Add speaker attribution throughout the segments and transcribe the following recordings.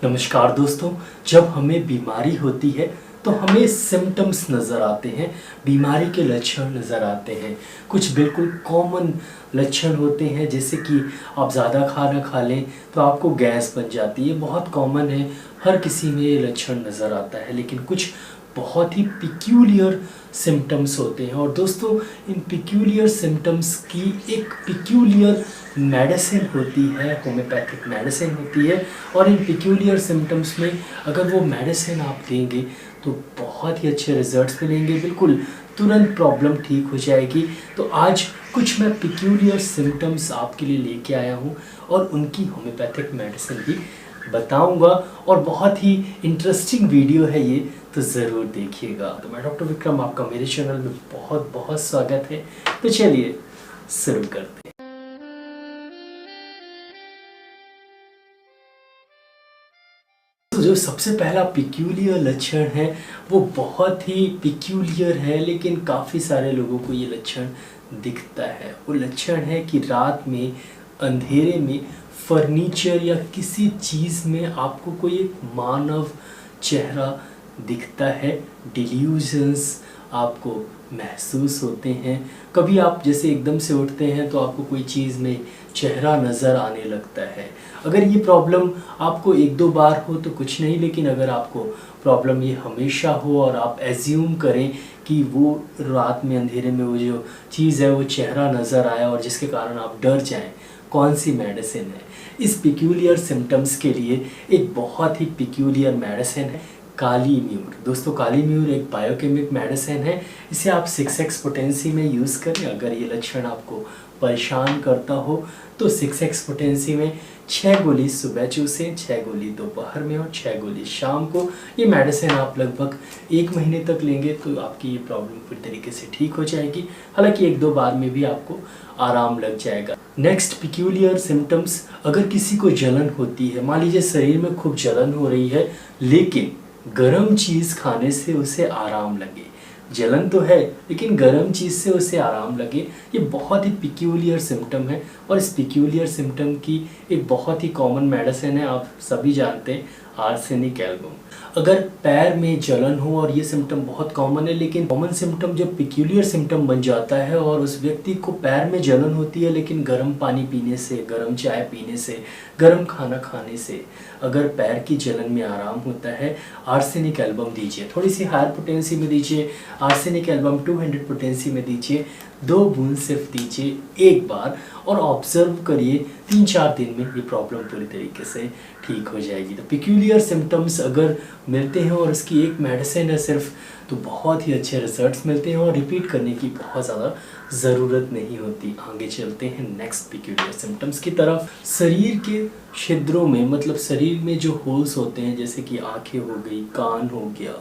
Speaker 1: नमस्कार दोस्तों। जब हमें बीमारी होती है तो हमें सिम्टम्स नज़र आते हैं, बीमारी के लक्षण नज़र आते हैं। कुछ बिल्कुल कॉमन लक्षण होते हैं, जैसे कि आप ज़्यादा खाना खा लें तो आपको गैस बन जाती है, बहुत कॉमन है, हर किसी में ये लक्षण नज़र आता है। लेकिन कुछ बहुत ही पिक्यूलियर सिम्टम्स होते हैं, और दोस्तों इन पिक्यूलियर सिम्टम्स की एक पिक्यूलियर मेडिसिन होती है, होम्योपैथिक मेडिसिन होती है। और इन पिक्यूलियर सिम्टम्स में अगर वो मेडिसिन आप देंगे तो बहुत ही अच्छे रिजल्ट्स मिलेंगे, बिल्कुल तुरंत प्रॉब्लम ठीक हो जाएगी। तो आज कुछ मैं पिक्यूलियर सिम्टम्स आपके लिए लेके आया हूँ और उनकी होम्योपैथिक मेडिसिन भी बताऊंगा, और बहुत ही इंटरेस्टिंग वीडियो है ये, तो ज़रूर देखिएगा। तो मैं डॉक्टर विक्रम, आपका मेरे चैनल में बहुत बहुत स्वागत है। तो चलिए शुरू करते हैं। तो जो सबसे पहला पिक्यूलियर लक्षण है वो बहुत ही पिक्यूलियर है, लेकिन काफ़ी सारे लोगों को ये लक्षण दिखता है। वो लक्षण है कि रात में अंधेरे में फर्नीचर या किसी चीज़ में आपको कोई एक मानव चेहरा दिखता है, डिल्यूजन्स आपको महसूस होते हैं। कभी आप जैसे एकदम से उठते हैं तो आपको कोई चीज़ में चेहरा नज़र आने लगता है। अगर ये प्रॉब्लम आपको एक दो बार हो तो कुछ नहीं, लेकिन अगर आपको प्रॉब्लम ये हमेशा हो और आप एज्यूम करें कि वो रात में अंधेरे में वो जो चीज़ है वो चेहरा नज़र आया और जिसके कारण आप डर जाएं, कौन सी मेडिसिन है? इस पिक्यूलियर सिम्टम्स के लिए एक बहुत ही पिक्यूलियर मेडिसिन है, काली म्यूर। दोस्तों काली म्यूर एक बायोकेमिक मेडिसिन है, इसे आप 6x पोटेंसी में यूज़ करें। अगर ये लक्षण आपको परेशान करता हो तो 6x पोटेंसी में 6 गोली सुबह चूसें, 6 गोली दोपहर में और 6 गोली शाम को। ये मेडिसिन आप लगभग 1 महीने तक लेंगे तो आपकी ये प्रॉब्लम पूरी तरीके से ठीक हो जाएगी। हालांकि 1-2 बार में भी आपको आराम लग जाएगा। नेक्स्ट पिक्यूलियर सिम्टम्स, अगर किसी को जलन होती है, मान लीजिए शरीर में खूब जलन हो रही है लेकिन गर्म चीज़ खाने से उसे आराम लगे, जलन तो है लेकिन गर्म चीज़ से उसे आराम लगे, ये बहुत ही पिक्यूलियर सिम्टम है। और इस पिक्यूलियर सिम्टम की एक बहुत ही कॉमन मेडिसिन है, आप सभी जानते हैं, आर्सेनिक एल्बम। अगर पैर में जलन हो, और ये सिम्टम बहुत कॉमन है, लेकिन कॉमन सिम्टम जब पिक्यूलियर सिम्टम बन जाता है और उस व्यक्ति को पैर में जलन होती है लेकिन गर्म पानी पीने से, गर्म चाय पीने से, गर्म खाना खाने से अगर पैर की जलन में आराम होता है, आर्सेनिक एल्बम दीजिए। थोड़ी सी हायर पोटेंसी में दीजिए, आर्सेनिक एल्बम 200 पोटेंसी में दीजिए, 2 बूंद सिर्फ दीजिए एक बार, और ऑब्जर्व करिए 3-4 दिन में ये प्रॉब्लम पूरी तरीके से ठीक हो जाएगी। तो पिक्यूलियर सिम्टम्स अगर मिलते हैं और इसकी एक मेडिसिन है सिर्फ, तो बहुत ही अच्छे रिजल्ट्स मिलते हैं और रिपीट करने की बहुत ज़्यादा ज़रूरत नहीं होती। आगे चलते हैं नेक्स्ट पिक्यूलियर सिम्टम्स की तरफ। शरीर के छिद्रों में, मतलब शरीर में जो होल्स होते हैं, जैसे कि आँखें हो गई, कान हो गया,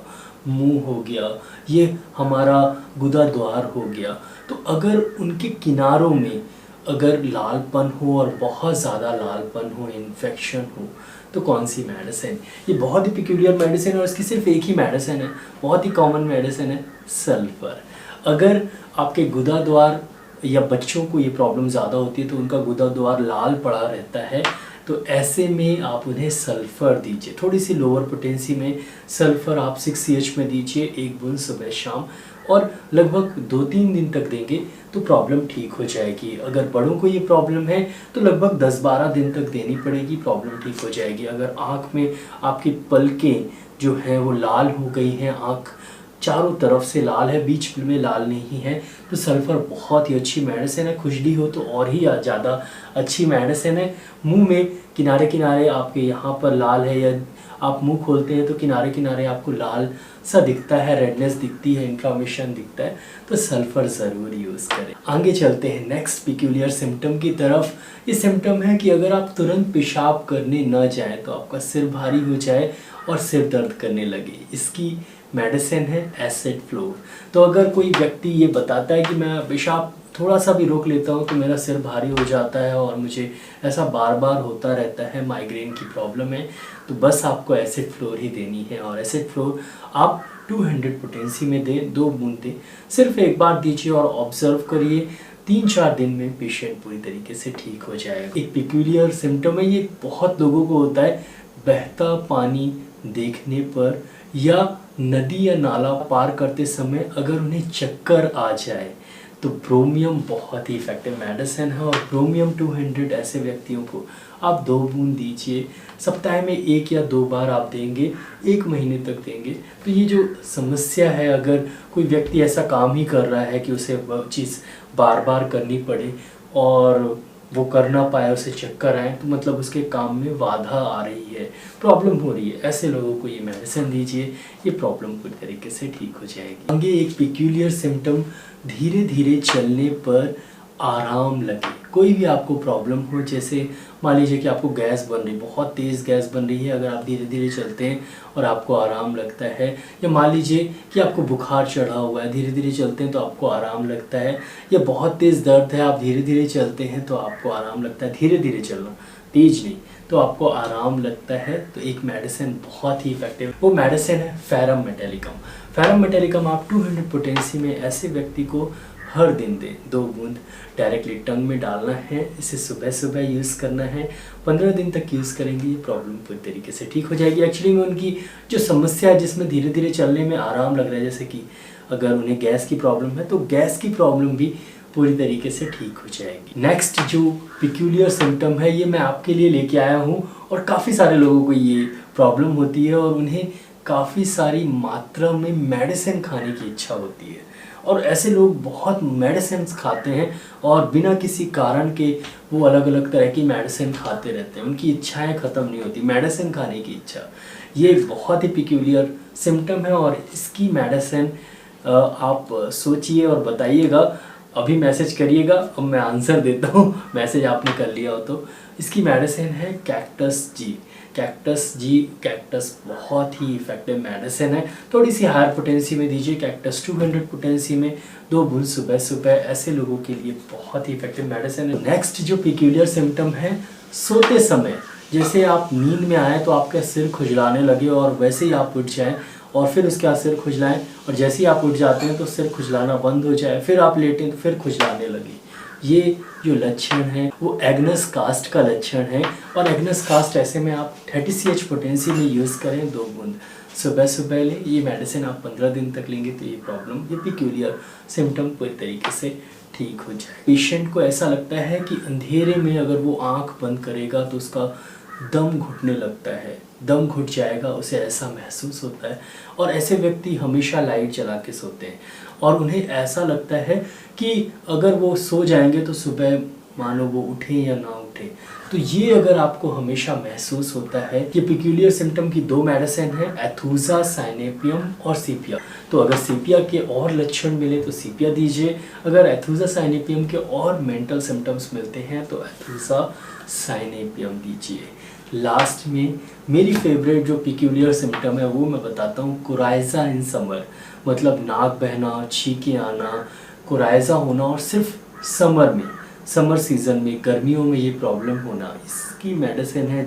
Speaker 1: मुंह हो गया, ये हमारा गुदा द्वार हो गया, तो अगर उनके किनारों में अगर लालपन हो और बहुत ज़्यादा लालपन हो, इन्फेक्शन हो, तो कौन सी मेडिसिन? ये बहुत ही पिक्यूलियर मेडिसिन है और इसकी सिर्फ एक ही मेडिसिन है, बहुत ही कॉमन मेडिसिन है, सल्फ़र। अगर आपके गुदा द्वार या बच्चों को ये प्रॉब्लम ज़्यादा होती है तो उनका गुदा द्वार लाल पड़ा रहता है, तो ऐसे में आप उन्हें सल्फ़र दीजिए। थोड़ी सी लोअर पोटेंसी में सल्फ़र आप 6 में दीजिए, 1 बूंद सुबह शाम, और लगभग 2-3 दिन तक देंगे तो प्रॉब्लम ठीक हो जाएगी। अगर बड़ों को ये प्रॉब्लम है तो लगभग 10-12 दिन तक देनी पड़ेगी, प्रॉब्लम ठीक हो जाएगी। अगर आँख में आपकी पलकें जो हैं वो लाल हो गई हैं, आँख चारों तरफ से लाल है, बीच में लाल नहीं है, तो सल्फ़र बहुत ही अच्छी मेडिसिन है। खुजली हो तो और ही ज़्यादा अच्छी मेडिसिन है। मुंह में किनारे किनारे आपके यहाँ पर लाल है, या आप मुंह खोलते हैं तो किनारे किनारे आपको लाल सा दिखता है, रेडनेस दिखती है, इन्फ्लामेशन दिखता है, तो सल्फ़र ज़रूर यूज़ करें। आगे चलते हैं नेक्स्ट पिक्यूलियर सिम्टम की तरफ। ये सिम्टम है कि अगर आप तुरंत पेशाब करने न जाएं तो आपका सिर भारी हो जाए और सिर दर्द करने लगे। इसकी मेडिसिन है एसिड फ्लोर। तो अगर कोई व्यक्ति ये बताता है कि मैं पेशाब थोड़ा सा भी रोक लेता हूँ तो मेरा सिर भारी हो जाता है और मुझे ऐसा बार बार होता रहता है, माइग्रेन की प्रॉब्लम है, तो बस आपको एसिड फ्लोर ही देनी है। और एसिड फ्लोर आप 200 पोटेंसी में दें, 2 बूंद दें, सिर्फ एक बार दीजिए और ऑब्जर्व करिए। 3-4 दिन में पेशेंट पूरी तरीके से ठीक हो जाएगा। एक पिक्यूलियर सिम्टम है, ये बहुत लोगों को होता है, बहता पानी देखने पर या नदी या नाला पार करते समय अगर उन्हें चक्कर आ जाए तो ब्रोमियम बहुत ही इफेक्टिव मेडिसिन है। और ब्रोमियम 200 ऐसे व्यक्तियों को आप 2 बूंद दीजिए, सप्ताह में 1 या 2 बार आप देंगे, 1 महीने तक देंगे। तो ये जो समस्या है, अगर कोई व्यक्ति ऐसा काम ही कर रहा है कि उसे वह चीज़ बार बार करनी पड़े और वो कर ना पाए, उसे चक्कर आए, तो मतलब उसके काम में बाधा आ रही है, प्रॉब्लम हो रही है, ऐसे लोगों को ये मेडिसिन दीजिए, ये प्रॉब्लम पूरी तरीके से ठीक हो जाएगी। आगे एक पिक्यूलियर सिम्टम, धीरे धीरे चलने पर आराम लगे। कोई भी आपको प्रॉब्लम हो, जैसे मान लीजिए कि आपको गैस बन रही, बहुत तेज़ गैस बन रही है, अगर आप धीरे धीरे चलते हैं और आपको आराम लगता है, या मान लीजिए कि आपको बुखार चढ़ा हुआ है, धीरे धीरे चलते हैं तो आपको आराम लगता है, या बहुत तेज़ दर्द है, आप धीरे धीरे चलते हैं तो आपको आराम लगता है, धीरे धीरे चलना, तेज नहीं, तो आपको आराम लगता है, तो एक मेडिसिन बहुत ही इफेक्टिव, वो मेडिसिन है फेरम मेटेलिकम। फेरम मेटेलिकम आप 200 पोटेंसी में ऐसे व्यक्ति को हर दिन दें, 2 बूंद डायरेक्टली टंग में डालना है, इसे सुबह सुबह यूज़ करना है, 15 दिन तक यूज़ करेंगे, ये प्रॉब्लम पूरी तरीके से ठीक हो जाएगी। एक्चुअली में उनकी जो समस्या है, जिसमें धीरे धीरे चलने में आराम लग रहा है, जैसे कि अगर उन्हें गैस की प्रॉब्लम है तो गैस की प्रॉब्लम भी पूरी तरीके से ठीक हो जाएगी। नेक्स्ट जो पिक्यूलियर सिम्टम है, ये मैं आपके लिए लेके आया हूँ, और काफ़ी सारे लोगों को ये प्रॉब्लम होती है और उन्हें काफ़ी सारी मात्रा में मेडिसिन खाने की इच्छा होती है, और ऐसे लोग बहुत मेडिसिन खाते हैं और बिना किसी कारण के वो अलग अलग तरह की मेडिसिन खाते रहते हैं, उनकी इच्छाएं ख़त्म नहीं होती, मेडिसिन खाने की इच्छा। ये बहुत ही पिक्यूलियर सिम्टम है, और इसकी मेडिसिन आप सोचिए और बताइएगा, अभी मैसेज करिएगा, अब मैं आंसर देता हूँ, मैसेज आपने कर लिया हो तो। इसकी मेडिसिन है कैक्टस जी। कैक्टस बहुत ही इफेक्टिव मेडिसिन है, थोड़ी सी हायर पोटेंसी में दीजिए, कैक्टस 200 पोटेंसी में 2 बूंद सुबह सुबह, ऐसे लोगों के लिए बहुत ही इफेक्टिव मेडिसिन है। नेक्स्ट जो पिक्यूलियर सिम्टम है, सोते समय जैसे आप नींद में आए तो आपका सिर खुजलाने लगे और वैसे ही आप उठ जाएं, और फिर उसके बाद सिर खुजलाएं, और जैसे ही आप उठ जाते हैं तो सिर खुजलाना बंद हो जाए, फिर आप लेटें तो फिर खुजलाने लगे। ये जो लक्षण है वो एग्नस कास्ट का लक्षण है, और एग्नस कास्ट ऐसे में आप 30 CH पोटेंसी में यूज़ करें, 2 बूंद सुबह सुबह लें। ये मेडिसिन आप 15 दिन तक लेंगे तो ये प्रॉब्लम, ये पिक्यूलियर सिम्टम पूरी तरीके से ठीक हो जाए। पेशेंट को ऐसा लगता है कि अंधेरे में अगर वो आँख बंद करेगा तो उसका दम घुटने लगता है, दम घुट जाएगा, उसे ऐसा महसूस होता है। और ऐसे व्यक्ति हमेशा लाइट जला के सोते हैं, और उन्हें ऐसा लगता है कि अगर वो सो जाएंगे तो सुबह मानो वो उठे या ना उठे। तो ये अगर आपको हमेशा महसूस होता है, ये पिक्यूलियर सिम्टम की 2 मेडिसिन है, एथूजा साइनेपियम और सीपिया। तो अगर सीपिया के और लक्षण मिले तो सीपिया दीजिए, अगर एथूजा साइनेपियम के और मेंटल सिम्टम्स मिलते हैं तो एथूजा साइनेपियम दीजिए। लास्ट में मेरी फेवरेट जो पिक्यूलियर सिम्टम है वो मैं बताता हूँ, कोराइजा इन समर, मतलब नाक बहना, छींकें आना, कोराइजा होना, और सिर्फ समर में, समर सीजन में, गर्मियों में ये प्रॉब्लम होना। इसकी मेडिसिन है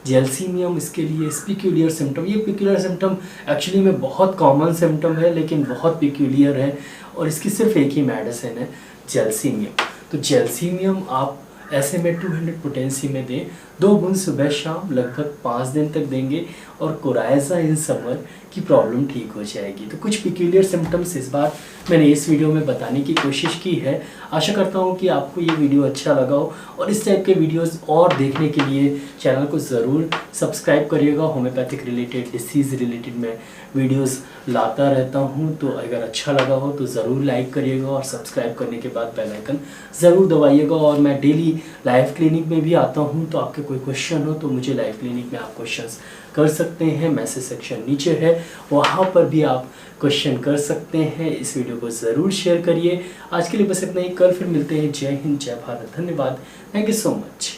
Speaker 1: जेल्सीमियम इसके लिए पिक्यूलियर सिम्टम। ये पिक्यूलियर सिम्टम एक्चुअली में बहुत कॉमन सिम्टम है, लेकिन बहुत पिक्यूलियर है, और इसकी सिर्फ एक ही मेडिसिन है, जेल्सीमियम। तो जेल्सीमियम आप ऐसे में 200 पोटेंसी में दें, 2 बूंद सुबह शाम लगभग 5 दिन तक देंगे, और कोराइजा इन समर की प्रॉब्लम ठीक हो जाएगी। तो कुछ पिक्यूलियर सिम्टम्स इस बार मैंने इस वीडियो में बताने की कोशिश की है। आशा करता हूँ कि आपको ये वीडियो अच्छा लगा हो, और इस टाइप के वीडियोस और देखने के लिए चैनल को ज़रूर सब्सक्राइब करिएगा। होम्योपैथिक रिलेटेड, डिसीज़ रिलेटेड मैं वीडियोस लाता रहता हूँ, तो अगर अच्छा लगा हो तो ज़रूर लाइक करिएगा, और सब्सक्राइब करने के बाद बेल आइकन ज़रूर दबाइएगा। और मैं डेली लाइव क्लिनिक में भी आता हूँ, तो आपके कोई क्वेश्चन हो तो मुझे लाइव क्लिनिक में आप क्वेश्चंस कर सकते हैं, मैसेज सेक्शन नीचे है, वहाँ पर भी आप क्वेश्चन कर सकते हैं। इस वीडियो को ज़रूर शेयर करिए। आज के लिए बस इतना ही, कल फिर मिलते हैं। जय हिंद, जय भारत, धन्यवाद, थैंक यू सो मच।